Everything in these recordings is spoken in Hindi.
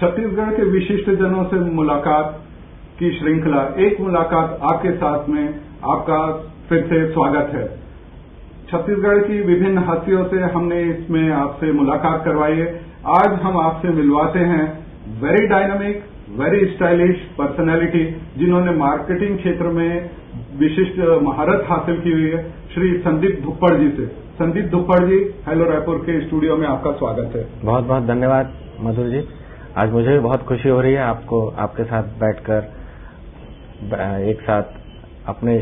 छत्तीसगढ़ के विशिष्ट जनों से मुलाकात की श्रृंखला एक मुलाकात आपके साथ में आपका फिर से स्वागत है। छत्तीसगढ़ की विभिन्न हस्तियों से हमने इसमें आपसे मुलाकात करवाई है। आज हम आपसे मिलवाते हैं very dynamic, very stylish personality जिन्होंने मार्केटिंग क्षेत्र में विशिष्ट महारत हासिल की हुई है, श्री संदीप धुप्पड़ जी से। संदीप धुप्पड़ जी, हेलो रायपुर के स्टूडियो में आपका स्वागत है। बहुत बहुत धन्यवाद मधुर जी। आज मुझे भी बहुत खुशी हो रही है आपको आपके साथ बैठकर एक साथ अपने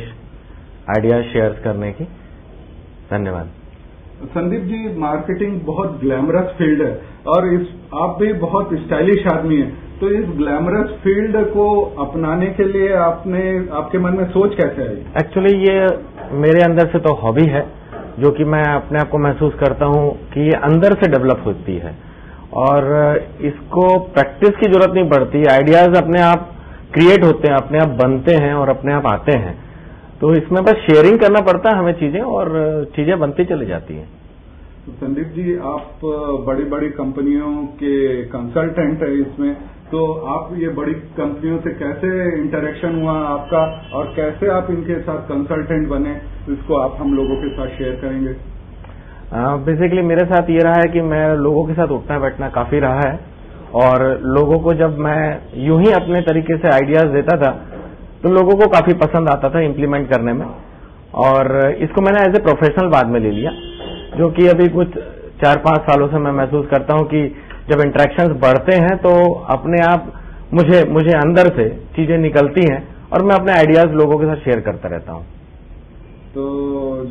आइडिया शेयर करने की। धन्यवाद। संदीप जी, मार्केटिंग बहुत ग्लैमरस फील्ड है और आप भी बहुत स्टाइलिश आदमी हैं, तो इस ग्लैमरस फील्ड को अपनाने के लिए आपके मन में सोच कैसे आई? एक्चुअली ये मेरे अंदर से तो हॉबी है, जो कि मैं अपने आप को महसूस करता हूँ कि ये अंदर से डेवलप होती है और इसको प्रैक्टिस की जरूरत नहीं पड़ती। आइडियाज अपने आप क्रिएट होते हैं, अपने आप बनते हैं और अपने आप आते हैं। तो इसमें बस शेयरिंग करना पड़ता है हमें चीजें, और चीजें बनती चली जाती हैं। तो संदीप जी, आप बड़ी बड़ी कंपनियों के कंसल्टेंट है इसमें, तो आप ये बड़ी कंपनियों से कैसे इंटरेक्शन हुआ आपका और कैसे आप इनके साथ कंसल्टेंट बने, इसको आप हम लोगों के साथ शेयर करेंगे? बेसिकली मेरे साथ ये रहा है कि मैं लोगों के साथ उठना बैठना काफी रहा है, और लोगों को जब मैं यूं ही अपने तरीके से आइडियाज देता था तो लोगों को काफी पसंद आता था इम्प्लीमेंट करने में, और इसको मैंने एज ए प्रोफेशनल बाद में ले लिया, जो कि अभी कुछ 4-5 सालों से मैं महसूस करता हूं कि जब इंटरेक्शंस बढ़ते हैं तो अपने आप मुझे अंदर से चीजें निकलती हैं और मैं अपने आइडियाज लोगों के साथ शेयर करता रहता हूं। तो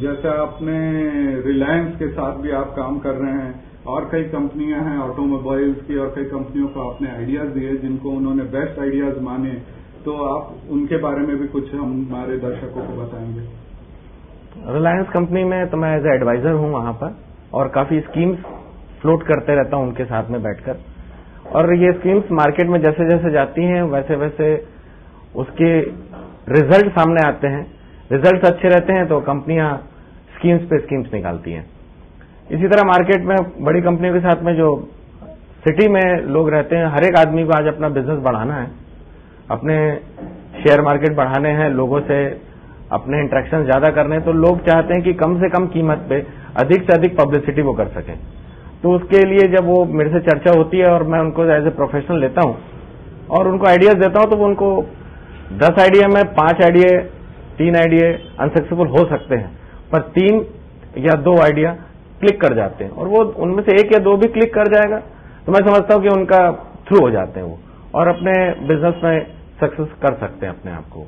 जैसे आपने रिलायंस के साथ भी आप काम कर रहे हैं और कई कंपनियां हैं ऑटोमोबाइल्स की, और कई कंपनियों को आपने आइडियाज दिए जिनको उन्होंने बेस्ट आइडियाज माने, तो आप उनके बारे में भी कुछ हमारे दर्शकों को बताएंगे? रिलायंस कंपनी में तो मैं एज ए एडवाइजर हूं वहां पर, और काफी स्कीम्स फ्लोट करते रहता हूं उनके साथ में बैठकर, और ये स्कीम्स मार्केट में जैसे जैसे जाती हैं वैसे वैसे उसके रिजल्ट सामने आते हैं। रिजल्ट अच्छे रहते हैं तो कंपनियां स्कीम्स पे स्कीम्स निकालती हैं। इसी तरह मार्केट में बड़ी कंपनियों के साथ में जो सिटी में लोग रहते हैं, हर एक आदमी को आज अपना बिजनेस बढ़ाना है, अपने शेयर मार्केट बढ़ाने हैं, लोगों से अपने इंटरेक्शन ज्यादा करने हैं, तो लोग चाहते हैं कि कम से कम कीमत पे अधिक से अधिक पब्लिसिटी वो कर सकें। तो उसके लिए जब वो मेरे से चर्चा होती है और मैं उनको एज ए प्रोफेशनल लेता हूं और उनको आइडियाज देता हूं, तो वो उनको 10 आइडिया में 5 आइडिया 3 आइडिया अनसक्सेसफुल हो सकते हैं, पर 3 या 2 आइडिया क्लिक कर जाते हैं, और वो उनमें से 1 या 2 भी क्लिक कर जाएगा तो मैं समझता हूं कि उनका थ्रू हो जाते हैं वो, और अपने बिजनेस में सक्सेस कर सकते हैं अपने आप को।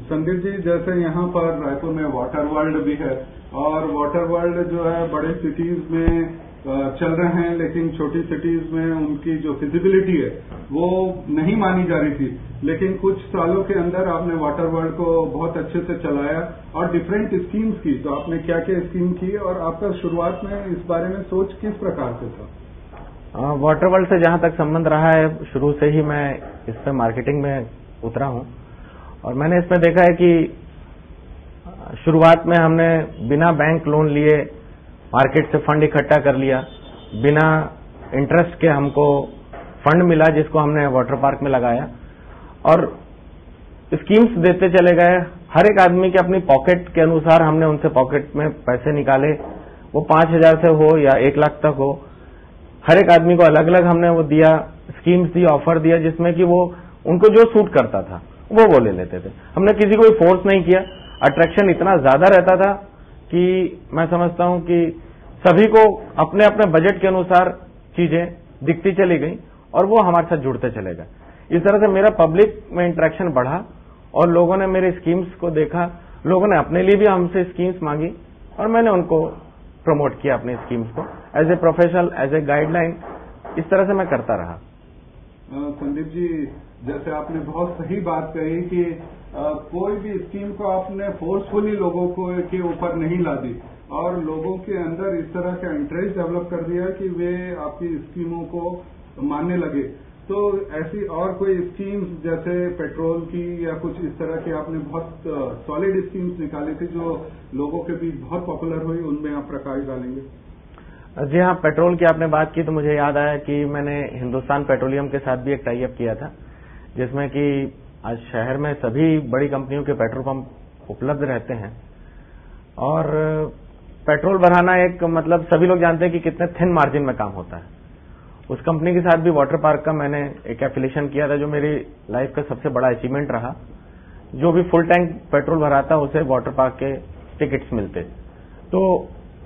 संदीप जी, जैसे यहाँ पर रायपुर में वाटर वर्ल्ड भी है, और वाटर वर्ल्ड जो है बड़े सिटीज में चल रहे हैं, लेकिन छोटी सिटीज में उनकी जो फिजिबिलिटी है वो नहीं मानी जा रही थी, लेकिन कुछ सालों के अंदर आपने वाटर वर्ल्ड को बहुत अच्छे से चलाया और डिफरेंट स्कीम्स की। तो आपने क्या क्या स्कीम की और आपका शुरुआत में इस बारे में सोच किस प्रकार से था? वाटर वर्ल्ड से जहां तक संबंध रहा है, शुरू से ही मैं इस पे मार्केटिंग में उतरा हूं, और मैंने इसमें देखा है कि शुरुआत में हमने बिना बैंक लोन लिए मार्केट से फंड इकट्ठा कर लिया, बिना इंटरेस्ट के हमको फंड मिला जिसको हमने वाटर पार्क में लगाया, और स्कीम्स देते चले गए। हर एक आदमी के अपनी पॉकेट के अनुसार हमने उनसे पॉकेट में पैसे निकाले, वो 5,000 से हो या 1 लाख तक हो, हर एक आदमी को अलग अलग हमने वो दिया, स्कीम्स दी, ऑफर दिया, जिसमें कि वो उनको जो सूट करता था वो ले लेते थे। हमने किसी को फोर्स नहीं किया। अट्रैक्शन इतना ज्यादा रहता था कि मैं समझता हूं कि सभी को अपने अपने बजट के अनुसार चीजें दिखती चली गई और वो हमारे साथ जुड़ते चले गए। इस तरह से मेरा पब्लिक में इंटरेक्शन बढ़ा और लोगों ने मेरे स्कीम्स को देखा, लोगों ने अपने लिए भी हमसे स्कीम्स मांगी और मैंने उनको प्रमोट किया अपनी स्कीम्स को as a professional, as a guideline. इस तरह से मैं करता रहा। संदीप जी, जैसे आपने बहुत सही बात कही कि कोई भी स्कीम को आपने फोर्सफुली लोगों को के ऊपर नहीं ला दी और लोगों के अंदर इस तरह का इंटरेस्ट डेवलप कर दिया कि वे आपकी स्कीमों को मानने लगे। तो ऐसी और कोई स्कीम्स जैसे पेट्रोल की या कुछ इस तरह की आपने बहुत सॉलिड स्कीम्स निकाली थी जो लोगों के बीच बहुत पॉपुलर हुई, उनमें आप प्रकाश डालेंगे? जी हाँ, पेट्रोल की आपने बात की तो मुझे याद आया कि मैंने हिंदुस्तान पेट्रोलियम के साथ भी एक टाई अप किया था, जिसमें कि आज शहर में सभी बड़ी कंपनियों के पेट्रोल पंप उपलब्ध रहते हैं। और पेट्रोल भराना एक मतलब सभी लोग जानते हैं कि कितने थिन मार्जिन में काम होता है। उस कंपनी के साथ भी वाटर पार्क का मैंने एक एफिलिएशन किया था, जो मेरी लाइफ का सबसे बड़ा अचीवमेंट रहा। जो भी फुल टैंक पेट्रोल भराता उसे वाटर पार्क के टिकट्स मिलते। तो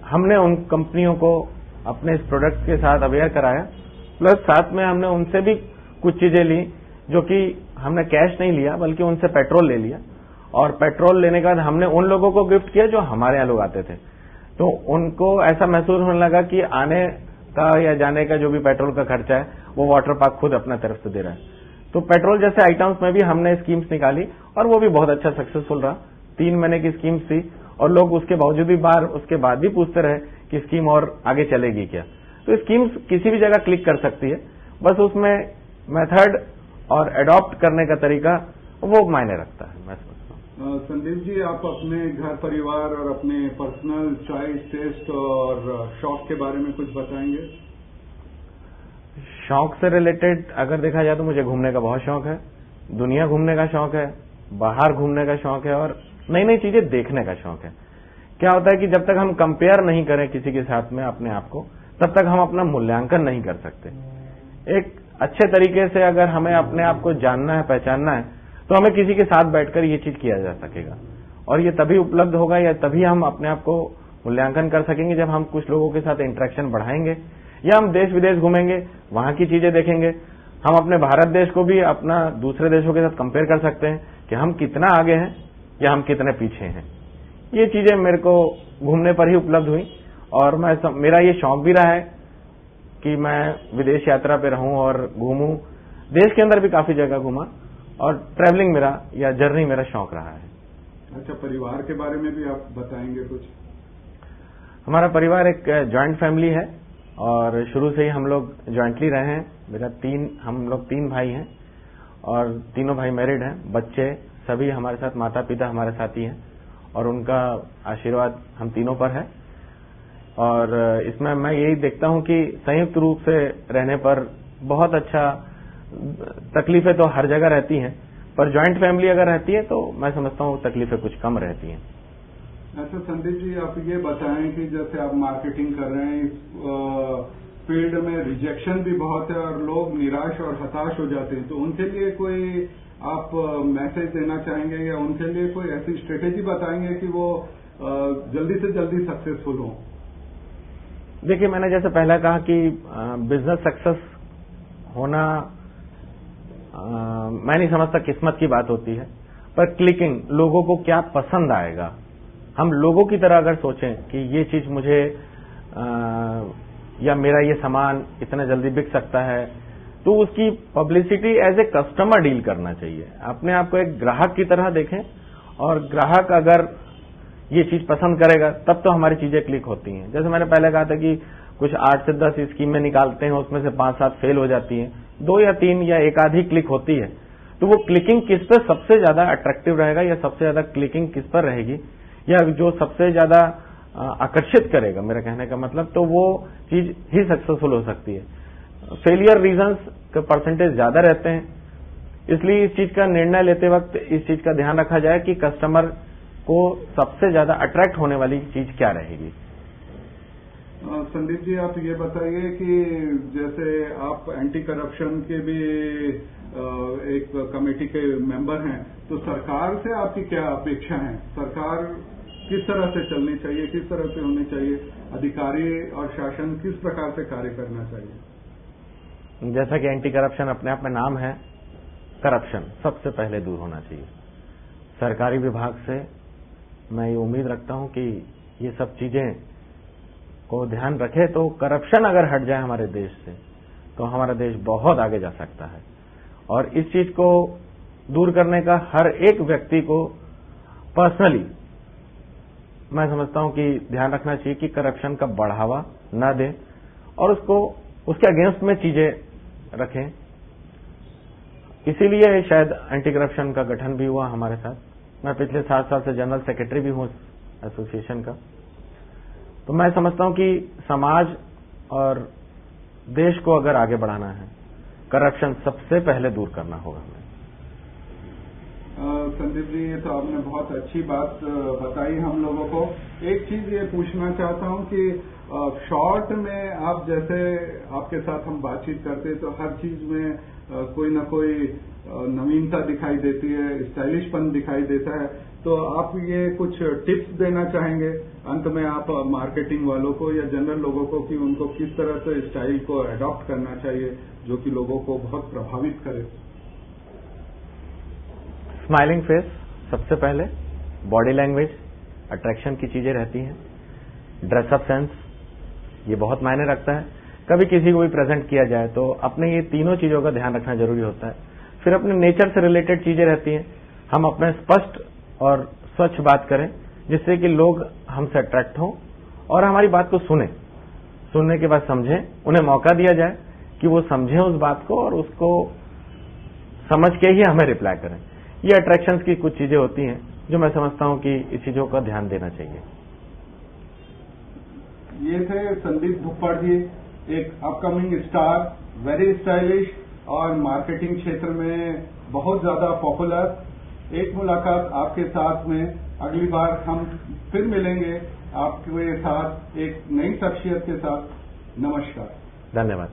हमने उन कंपनियों को अपने इस प्रोडक्ट के साथ अवेयर कराया, प्लस साथ में हमने उनसे भी कुछ चीजें ली, जो कि हमने कैश नहीं लिया बल्कि उनसे पेट्रोल ले लिया। और पेट्रोल लेने के बाद हमने उन लोगों को गिफ्ट किया जो हमारे यहाँ लोग आते थे। तो उनको ऐसा महसूस होने लगा कि आने का या जाने का जो भी पेट्रोल का खर्चा है वो वाटर पार्क खुद अपना तरफ से दे रहा है। तो पेट्रोल जैसे आइटम्स में भी हमने स्कीम्स निकाली और वो भी बहुत अच्छा सक्सेसफुल रहा। 3 महीने की स्कीम्स थी और लोग उसके बावजूद भी उसके बाद भी पूछते रहे कि स्कीम और आगे चलेगी क्या। तो स्कीम्स किसी भी जगह क्लिक कर सकती है, बस उसमें मेथड और एडॉप्ट करने का तरीका वो मायने रखता है, मैं समझता हूँ। संदीप जी, आप अपने घर परिवार और अपने पर्सनल चॉइस, टेस्ट और शौक के बारे में कुछ बताएंगे? शौक से रिलेटेड अगर देखा जाए तो मुझे घूमने का बहुत शौक है, दुनिया घूमने का शौक है, बाहर घूमने का शौक है और नई नई चीजें देखने का शौक है। क्या होता है कि जब तक हम कंपेयर नहीं करें किसी के साथ में अपने आप को, तब तक हम अपना मूल्यांकन नहीं कर सकते। एक अच्छे तरीके से अगर हमें अपने आप को जानना है, पहचानना है, तो हमें किसी के साथ बैठकर ये चीज किया जा सकेगा। और ये तभी उपलब्ध होगा या तभी हम अपने आप को मूल्यांकन कर सकेंगे जब हम कुछ लोगों के साथ इंटरेक्शन बढ़ाएंगे, या हम देश विदेश घूमेंगे, वहां की चीजें देखेंगे। हम अपने भारत देश को भी अपना दूसरे देशों के साथ कंपेयर कर सकते हैं कि हम कितना आगे हैं या हम कितने पीछे हैं। ये चीजें मेरे को घूमने पर ही उपलब्ध हुई और मेरा ये शौक भी रहा है कि मैं विदेश यात्रा पे रहूं और घूमूं। देश के अंदर भी काफी जगह घूमा और ट्रैवलिंग मेरा या जर्नी मेरा शौक रहा है। अच्छा, परिवार के बारे में भी आप बताएंगे कुछ? हमारा परिवार एक जॉइंट फैमिली है और शुरू से ही हम लोग ज्वाइंटली रहे हैं। हम लोग 3 भाई हैं और तीनों भाई मैरिड हैं। बच्चे सभी हमारे साथ, माता पिता हमारे साथ ही हैं और उनका आशीर्वाद हम तीनों पर है। और इसमें मैं यही देखता हूं कि संयुक्त रूप से रहने पर बहुत अच्छा, तकलीफें तो हर जगह रहती हैं, पर जॉइंट फैमिली अगर रहती है तो मैं समझता हूं तकलीफें कुछ कम रहती हैं। अच्छा संदीप जी, आप ये बताएं कि जैसे आप मार्केटिंग कर रहे हैं, इस फील्ड में रिजेक्शन भी बहुत है और लोग निराश और हताश हो जाते हैं, तो उनके लिए कोई आप मैसेज देना चाहेंगे या उनके लिए कोई ऐसी स्ट्रेटेजी बताएंगे कि वो जल्दी से जल्दी सक्सेसफुल हों? देखिए, मैंने जैसे पहले कहा कि बिजनेस सक्सेस होना मैं नहीं समझता किस्मत की बात होती है, पर क्लिकिंग, लोगों को क्या पसंद आएगा, हम लोगों की तरह अगर सोचें कि ये चीज मुझे या मेरा ये सामान इतना जल्दी बिक सकता है, तो उसकी publicity as a customer deal करना चाहिए। अपने आप को एक ग्राहक की तरह देखें और ग्राहक अगर ये चीज पसंद करेगा तब तो हमारी चीजें क्लिक होती हैं। जैसे मैंने पहले कहा था कि कुछ 8 से 10 स्कीमें निकालते हैं, उसमें से 5-7 फेल हो जाती हैं, 2 या 3 या एक आधी क्लिक होती है। तो वो क्लिकिंग किस पर सबसे ज्यादा अट्रैक्टिव रहेगा या सबसे ज्यादा क्लिकिंग किस पर रहेगी या जो सबसे ज्यादा आकर्षित करेगा, मेरा कहने का मतलब, तो वो चीज ही सक्सेसफुल हो सकती है। फेलियर रीजंस का परसेंटेज ज्यादा रहते हैं, इसलिए इस चीज का निर्णय लेते वक्त इस चीज का ध्यान रखा जाए कि कस्टमर को सबसे ज्यादा अट्रैक्ट होने वाली चीज क्या रहेगी। संदीप जी, आप ये बताइए कि जैसे आप एंटी करप्शन के भी एक कमेटी के मेंबर हैं, तो सरकार से आपकी क्या अपेक्षा है? सरकार किस तरह से चलनी चाहिए, किस तरह से होनी चाहिए, अधिकारी और शासन किस प्रकार से कार्य करना चाहिए? जैसा कि एंटी करप्शन अपने आप में नाम है, करप्शन सबसे पहले दूर होना चाहिए। सरकारी विभाग से मैं ये उम्मीद रखता हूं कि ये सब चीजें को ध्यान रखे, तो करप्शन अगर हट जाए हमारे देश से तो हमारा देश बहुत आगे जा सकता है। और इस चीज को दूर करने का हर एक व्यक्ति को पर्सनली मैं समझता हूं कि ध्यान रखना चाहिए कि करप्शन का बढ़ावा न दें और उसके अगेंस्ट में चीजें रखें। इसीलिए शायद एंटी करप्शन का गठन भी हुआ हमारे साथ। मैं पिछले 7 साल से जनरल सेक्रेटरी भी हूं एसोसिएशन का। तो मैं समझता हूं कि समाज और देश को अगर आगे बढ़ाना है, करप्शन सबसे पहले दूर करना होगा हमें। संदीप जी, ये तो आपने बहुत अच्छी बात बताई हम लोगों को। एक चीज ये पूछना चाहता हूं कि शॉर्ट में आप जैसे आपके साथ हम बातचीत करते तो हर चीज में कोई ना कोई नवीनता दिखाई देती है, स्टाइलिशपन दिखाई देता है। तो आप ये कुछ टिप्स देना चाहेंगे अंत में आप मार्केटिंग वालों को या जनरल लोगों को कि उनको किस तरह से स्टाइल को अडॉप्ट करना चाहिए जो कि लोगों को बहुत प्रभावित करे? स्माइलिंग फेस सबसे पहले, बॉडी लैंग्वेज, अट्रैक्शन की चीजें रहती हैं, ड्रेसअप सेंस ये बहुत मायने रखता है। कभी किसी को भी प्रेजेंट किया जाए तो अपने ये तीनों चीजों का ध्यान रखना जरूरी होता है। फिर अपने नेचर से रिलेटेड चीजें रहती हैं, हम अपने स्पष्ट और स्वच्छ बात करें जिससे कि लोग हमसे अट्रैक्ट हों और हमारी बात को सुने, सुनने के बाद समझें, उन्हें मौका दिया जाए कि वो समझें उस बात को और उसको समझ के ही हमें रिप्लाई करें। ये अट्रैक्शंस की कुछ चीजें होती हैं जो मैं समझता हूं कि इस चीजों का ध्यान देना चाहिए। ये थे संदीप भुप्पड़ जी, एक अपकमिंग स्टार, वेरी स्टाइलिश और मार्केटिंग क्षेत्र में बहुत ज्यादा पॉपुलर। एक मुलाकात आपके साथ में, अगली बार हम फिर मिलेंगे आपके साथ एक नई शख्सियत के साथ। नमस्कार। धन्यवाद।